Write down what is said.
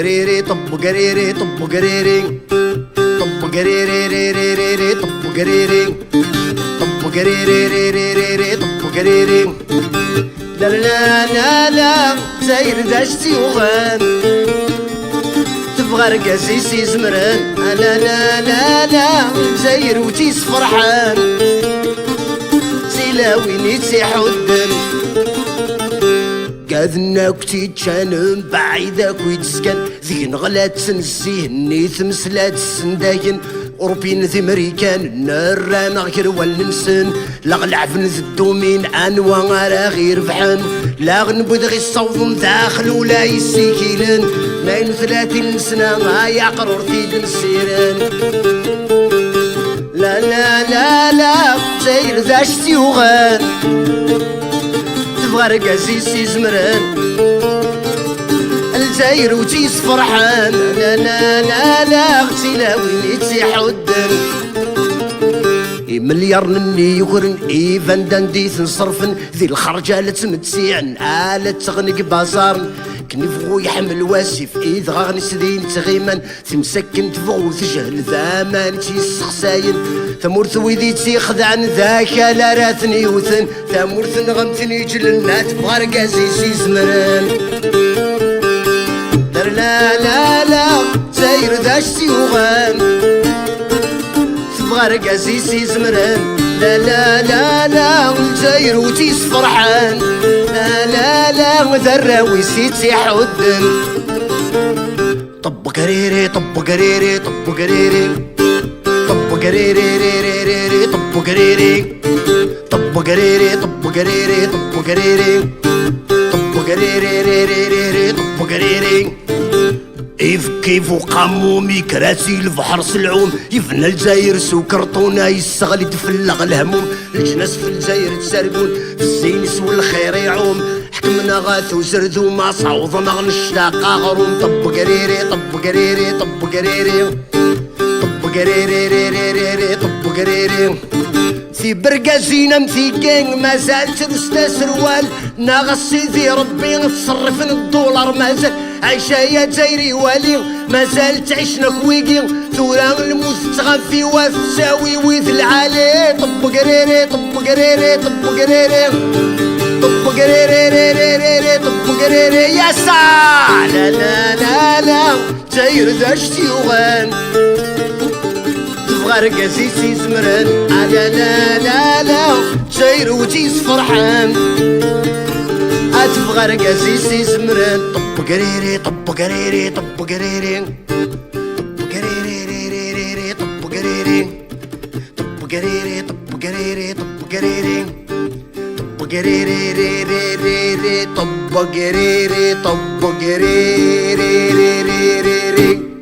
قريري طب قريري طب قريري طب قريري ري ري ري ري طب قريري طب قريري ري ري ري ري طب قريري لا لا لا لا زاير داشتي وغان تبغى رقاسيسي زمران لا لا لا لا زاير وتيس فرحان سيلاويني تيحدن قاذناك تيتشانم بعيداك ويتسكن ذيك غلات سنسيه نيث مسلات السنداين أوروبيين ذي مريكان النار غير والنسن لا غلعفن ذي الدومين عنوا غير غير فحن لا غنبوذ غي الصوف داخل ولا يسيكيلن 32 سنة ما يعقرور في السيران لا لا لا لا سير ذا شتي وغان تبغى رقاسيسي زمران الجاير وتيس فرحان لا لا لا لا اختي لا وين تيحدن مليار نني يقرن ايفان دانديث نصرفن ذي الخرجة لتمتسيعن آلة تغنق بازارن كنفغو يحمل واسف إذ غاغني سدين تغيمان تمسكن تفغو تجهل ذامان تيسخساين ثمورث ويدي تيخدعن ذاك لا راتني وثن ثمورث نغمتني جلنات بغرقازي سي زمران لا لا لا زاير داشتي وغان تبغى رقاسيسي زمران لا لا لا لا زاير وتيس فرحان لا لا لا ذراويسي تيحدن طب قريري طب قريري طب قريري طب قريري ري ري ري ري طب قريري طب قريري طب قريري طب قريري طب قريري ري ري ري ري طب قريري كيف وقامومي كراسي البحر سلعوم يفنى الجزاير سوكرطونا يستغل تفلغ الهموم الجناس في الجزاير تسرقون في الزينس والخير يعوم حكمنا غاث وزردو ما صعوضنا غنشتاق غروم طب قريري طب قريري طب قريري طب قريري ري ري ري ري طب قريري في برقازينا مثيقين ما زال ترستا سروال ناغسي ذي ربي تصرفن الدولار ما زال عايشة يا جايري والي ما زال تعيشنا كويقي ثورا الموت تغفي وتساوي ويث العالي طب قريري طب قريري طب قريري طب قريري ري ري ري ري طب قريري يا سا لا لا لا لا جاير داشتي وغان تبغى رقاسيسي زمران لا لا لا لا جاير وتيس فرحان تبغى رقاسيسي زمران طب قريري طب قريري طب قريري طب قريري ري ري ري ري طب قريري طب قريري طب قريري طب قريري طب قريري ري ري ري ري طب قريري طب قريري ري ري ري ري